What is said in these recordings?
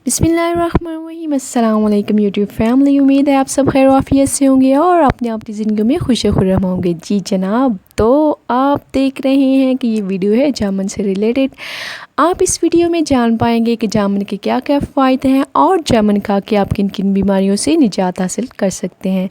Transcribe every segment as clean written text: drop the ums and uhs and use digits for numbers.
बिस्मिल्लाहिर्रहमानिर्रहीम। अस्सलाम वालेकुम यूट्यूब फैमिली। उम्मीद है आप सब खैर आफियत से होंगे और अपनी अपनी ज़िंदगी में खुश खुर्रम होंगे। जी जनाब, तो आप देख रहे हैं कि ये वीडियो है जामुन से रिलेटेड। आप इस वीडियो में जान पाएंगे कि जामुन के क्या क्या फ़ायदे हैं और जामुन खा के आप किन किन बीमारियों से निजात हासिल कर सकते हैं।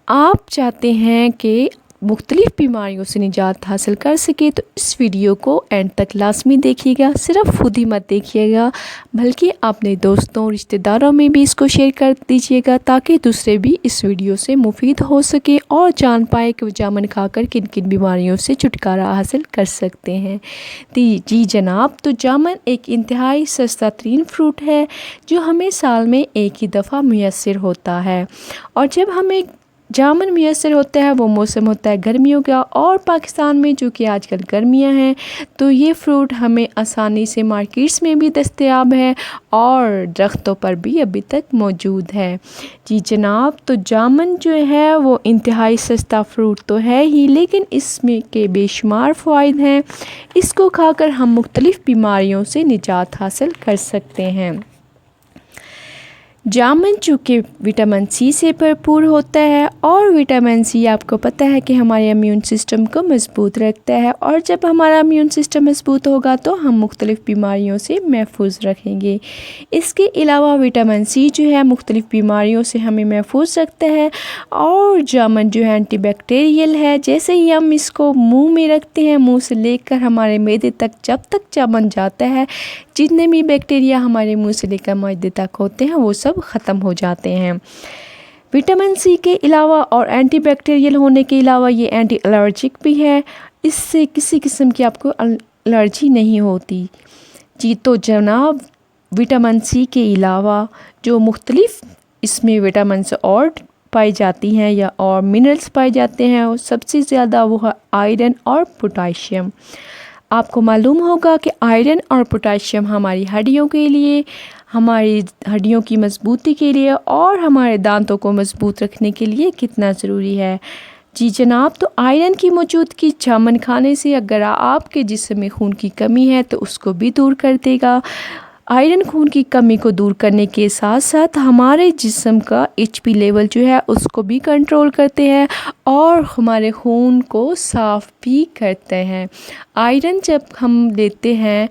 आप चाहते हैं कि मुख्तलिफ़ बीमारियों से निजात हासिल कर सके तो इस वीडियो को एंड तक लाजमी देखिएगा। सिर्फ खुद ही मत देखिएगा बल्कि अपने दोस्तों रिश्तेदारों में भी इसको शेयर कर दीजिएगा ताकि दूसरे भी इस वीडियो से मुफीद हो सके और जान पाए कि वो जामुन खाकर किन किन बीमारियों से छुटकारा हासिल कर सकते हैं। जी जनाब, तो जामुन एक इंतहाई सस्ता तरीन फ्रूट है जो हमें साल में एक ही दफ़ा मुयस्सर होता है। और जब हमें जामुन मुयस्सर होता है वो मौसम होता है गर्मियों का, और पाकिस्तान में जो कि आजकल गर्मियां हैं तो ये फ्रूट हमें आसानी से मार्केट्स में भी दस्तयाब है और दरख्तों पर भी अभी तक मौजूद है। जी जनाब, तो जामुन जो है वो इंतहाई सस्ता फ्रूट तो है ही, लेकिन इसमें के बेशुमार फ़वाइद हैं। इसको खाकर हम मुख्तलिफ़ बीमारियों से निजात हासिल कर सकते हैं। जामुन चूँकि विटामिन सी से भरपूर होता है और विटामिन सी आपको पता है कि हमारे इम्यून सिस्टम को मज़बूत रखता है, और जब हमारा इम्यून सिस्टम मज़बूत होगा तो हम मुख्तलिफ़ बीमारियों से महफूज रखेंगे। इसके अलावा विटामिन सी जो है मुख्तलिफ़ बीमारियों से हमें महफूज रखता है। और जामुन जो है एंटीबैक्टीरियल है। जैसे ही हम इसको मुंह में रखते हैं, मुंह से लेकर हमारे मैदे तक जब तक जामुन जाता है, जितने भी बैक्टीरिया हमारे मुंह से लेकर मैदे तक होते हैं वो सब ख़त्म हो जाते हैं। विटामिन सी के अलावा और एंटीबैक्टीरियल होने के अलावा ये एंटी एलर्जिक भी है। इससे किसी किस्म की आपको एलर्जी नहीं होती। जी तो जनाब, विटामिन सी के अलावा जो मुख्तलिफ़ इसमें विटामिन और पाई जाती हैं या और मिनरल्स पाए जाते हैं, और सबसे ज़्यादा वो है आयरन और पोटाशियम। आपको मालूम होगा कि आयरन और पोटाशियम हमारी हड्डियों के लिए, हमारी हड्डियों की मजबूती के लिए और हमारे दांतों को मजबूत रखने के लिए कितना ज़रूरी है। जी जनाब, तो आयरन की मौजूदगी जामुन खाने से अगर आपके जिस्म में खून की कमी है तो उसको भी दूर कर देगा। आयरन खून की कमी को दूर करने के साथ साथ हमारे जिस्म का HP लेवल जो है उसको भी कंट्रोल करते हैं और हमारे खून को साफ़ भी करते हैं। आयरन जब हम लेते हैं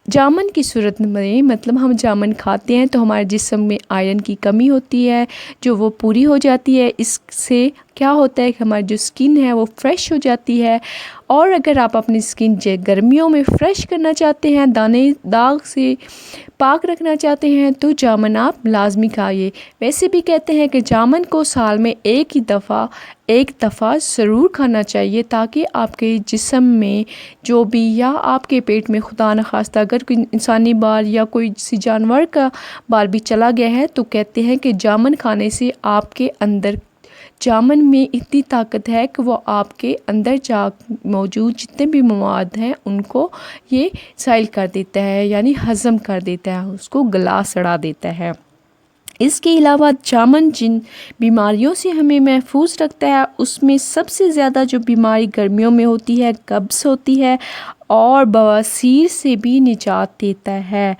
जामुन की सूरत में, मतलब हम जामुन खाते हैं तो हमारे जिस्म में आयरन की कमी होती है जो वो पूरी हो जाती है। इससे क्या होता है कि हमारी जो स्किन है वो फ्रेश हो जाती है। और अगर आप अपनी स्किन गर्मियों में फ़्रेश करना चाहते हैं, दाने दाग से पाक रखना चाहते हैं, तो जामुन आप लाजमी खाइए। वैसे भी कहते हैं कि जामुन को साल में एक दफ़ा ज़रूर खाना चाहिए ताकि आपके जिस्म में जो भी, या आपके पेट में खुदा न खास्ता अगर कोई इंसानी बाल या कोई किसी जानवर का बाल भी चला गया है तो कहते हैं कि जामुन खाने से आपके अंदर, जामुन में इतनी ताकत है कि वो आपके अंदर मौजूद जितने भी मवाद हैं उनको ये साइल कर देता है, यानी हज़म कर देता है, उसको गला सड़ा देता है। इसके अलावा जामुन जिन बीमारियों से हमें महफूज रखता है उसमें सबसे ज़्यादा जो बीमारी गर्मियों में होती है कब्ज़ होती है, और बवासीर से भी निजात देता है।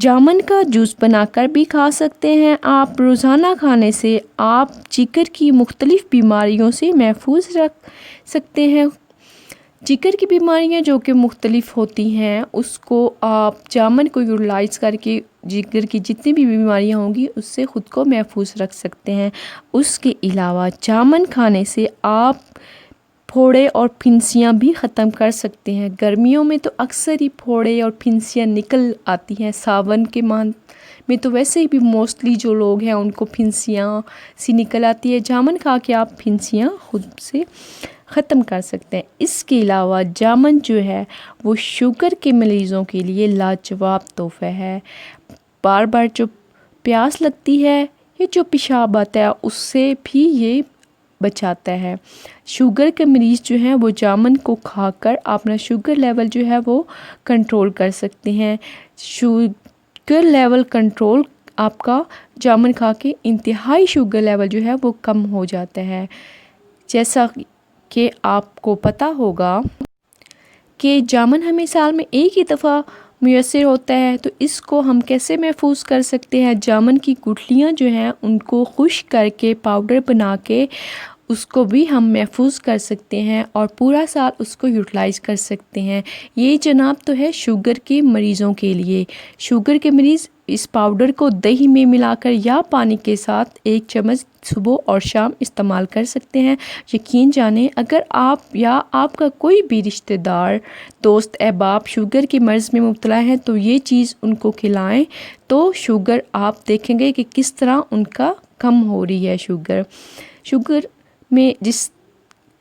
जामुन का जूस बनाकर भी खा सकते हैं आप। रोज़ाना खाने से आप जिगर की मुख्तलिफ़ बीमारियों से महफूज रख सकते हैं। जिगर की बीमारियां जो कि मुख्तलिफ़ होती हैं उसको आप जामुन को यूटिलाइज़ करके जिगर की जितनी भी बीमारियां होंगी उससे ख़ुद को महफूज रख सकते हैं। उसके अलावा जामुन खाने से आप फोड़े और फिंसियाँ भी ख़त्म कर सकते हैं। गर्मियों में तो अक्सर ही फोड़े और फिंसियाँ निकल आती हैं। सावन के माह में तो वैसे ही भी मोस्टली जो लोग हैं उनको फिंसियाँ सी निकल आती है। जामुन खा के आप फिंसियाँ खुद से ख़त्म कर सकते हैं। इसके अलावा जामुन जो है वो शुगर के मरीज़ों के लिए लाजवाब तोहफ़ा है। बार बार जो प्यास लगती है या जो पेशाब आता है उससे भी ये बचाता है। शुगर के मरीज़ जो हैं वो जामुन को खाकर अपना शुगर लेवल जो है वो कंट्रोल कर सकते हैं। शुगर लेवल कंट्रोल आपका जामुन खा के इंतहाई शुगर लेवल जो है वो कम हो जाता है। जैसा कि आपको पता होगा कि जामुन हमें साल में एक ही दफ़ा میسر ہوتا ہے، تو اس کو ہم کیسے محفوظ کر سکتے ہیں؟ جامن کی گٹلیاں جو ہیں ان کو خشک کر کے پاؤڈر بنا کے اس کو بھی ہم محفوظ کر سکتے ہیں اور پورا سال اس کو یوٹیلائز کر سکتے ہیں۔ یہ جناب تو ہے شوگر کے مریضوں کے لیے۔ شوگر کے مریض اس پاؤڈر کو دہی میں ملا کر یا پانی کے ساتھ 1 چمچ صبح اور شام استعمال کر سکتے ہیں۔ یقین جانیں اگر آپ یا آپ کا کوئی بھی رشتہ دار، دوست، احباب شوگر کے مرض میں مبتلا ہیں تو یہ چیز ان کو کھلائیں تو شوگر آپ دیکھیں گے کہ کس طرح ان کا کم ہو رہی ہے۔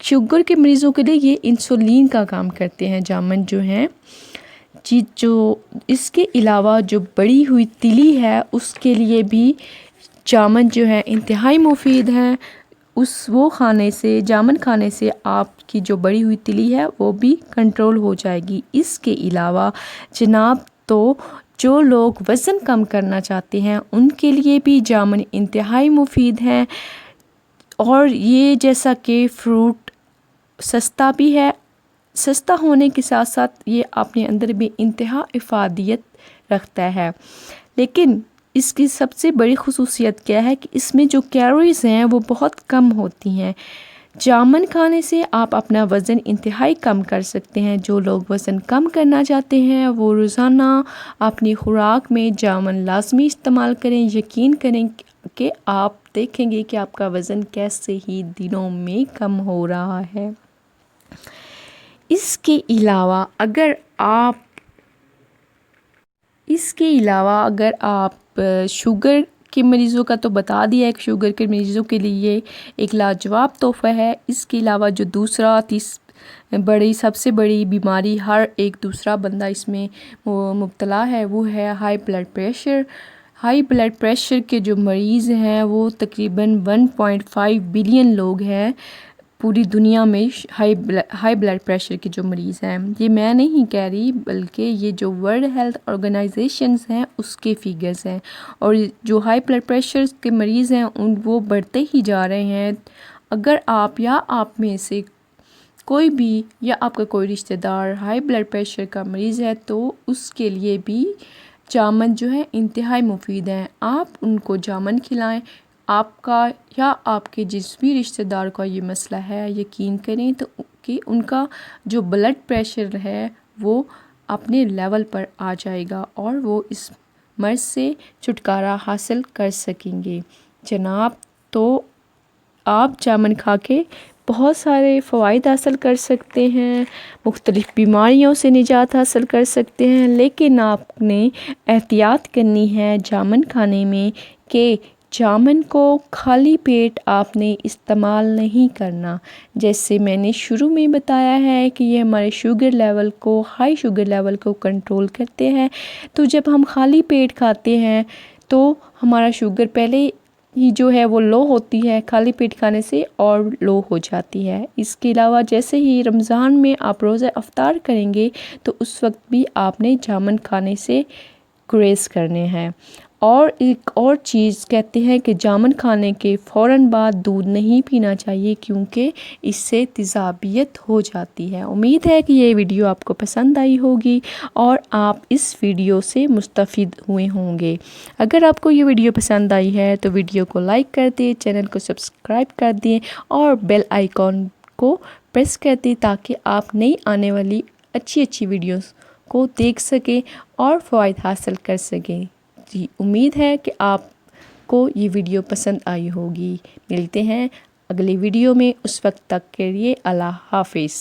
شوگر کے مریضوں کے لیے یہ انسولین کا کام کرتے ہیں جامن جو ہیں۔ جو اس کے علاوہ جو بڑی ہوئی تلی ہے اس کے لیے بھی جامن جو ہے انتہائی مفید ہیں۔ جامن کھانے سے آپ کی جو بڑی ہوئی تلی ہے وہ بھی کنٹرول ہو جائے گی۔ اس کے علاوہ جناب تو جو لوگ وزن کم کرنا چاہتے ہیں ان کے لیے بھی جامن انتہائی مفید ہیں، اور یہ جیسا کہ فروٹ سستا بھی ہے، سستا ہونے کے ساتھ ساتھ یہ اپنے اندر بھی انتہا افادیت رکھتا ہے۔ لیکن اس کی سب سے بڑی خصوصیت کیا ہے کہ اس میں جو کیلوریز ہیں وہ بہت کم ہوتی ہیں۔ جامن کھانے سے آپ اپنا وزن انتہائی کم کر سکتے ہیں۔ جو لوگ وزن کم کرنا چاہتے ہیں وہ روزانہ اپنی خوراک میں جامن لازمی استعمال کریں۔ یقین کریں کہ آپ دیکھیں گے کہ آپ کا وزن کیسے ہی دنوں میں کم ہو رہا ہے۔ اس کے علاوہ اگر آپ شوگر کے مریضوں کا تو بتا دیا ہے کہ شوگر کے مریضوں کے لیے ایک لاجواب تحفہ ہے۔ اس کے علاوہ جو دوسرا سب سے بڑی بیماری ہر ایک دوسرا بندہ اس میں مبتلا ہے وہ ہے high blood pressure. High blood pressure کے جو مریض ہیں وہ تقریباً 1.5 بلین لوگ ہیں پوری دنیا میں۔ ہائی بلڈ پریشر کے جو مریض ہیں، یہ میں نہیں کہہ رہی بلکہ یہ جو ورلڈ ہیلتھ آرگنائزیشنز ہیں اس کے فیگرز ہیں، اور جو ہائی بلڈ پریشر کے مریض ہیں وہ بڑھتے ہی جا رہے ہیں۔ اگر آپ یا آپ میں سے کوئی بھی یا آپ کا کوئی رشتہ دار ہائی بلڈ پریشر کا مریض ہے تو اس کے لیے بھی جامن جو ہے انتہائی مفید ہیں۔ آپ ان کو جامن کھلائیں۔ آپ کا یا آپ کے جس بھی رشتہ دار کا یہ مسئلہ ہے، یقین کریں تو کہ ان کا جو بلڈ پریشر ہے وہ اپنے لیول پر آ جائے گا اور وہ اس مرض سے چھٹکارا حاصل کر سکیں گے۔ جناب تو آپ جامن کھا کے بہت سارے فوائد حاصل کر سکتے ہیں، مختلف بیماریوں سے نجات حاصل کر سکتے ہیں، لیکن آپ نے احتیاط کرنی ہے جامن کھانے میں کہ جامن کو خالی پیٹ آپ نے استعمال نہیں کرنا۔ جیسے میں نے شروع میں بتایا ہے کہ یہ ہمارے ہائی شوگر لیول کو کنٹرول کرتے ہیں، تو جب ہم خالی پیٹ کھاتے ہیں تو ہمارا شوگر پہلے ہی جو ہے وہ لو ہوتی ہے، خالی پیٹ کھانے سے اور لو ہو جاتی ہے۔ اس کے علاوہ جیسے ہی رمضان میں آپ روزہ افطار کریں گے تو اس وقت بھی آپ نے جامن کھانے سے گریز کرنے ہیں۔ اور ایک اور چیز کہتے ہیں کہ جامن کھانے کے فوراً بعد دودھ نہیں پینا چاہیے کیونکہ اس سے تیزابیت ہو جاتی ہے۔ امید ہے کہ یہ ویڈیو آپ کو پسند آئی ہوگی اور آپ اس ویڈیو سے مستفید ہوئے ہوں گے۔ اگر آپ کو یہ ویڈیو پسند آئی ہے تو ویڈیو کو لائک کر دیں، چینل کو سبسکرائب کر دیں اور بیل آئیکن کو پریس کر دیں تاکہ آپ نئی آنے والی اچھی ویڈیوز کو دیکھ سکیں اور فوائد حاصل کر سکیں۔ جی امید ہے کہ آپ کو یہ ویڈیو پسند آئی ہوگی۔ ملتے ہیں اگلی ویڈیو میں، اس وقت تک کے لیے اللہ حافظ۔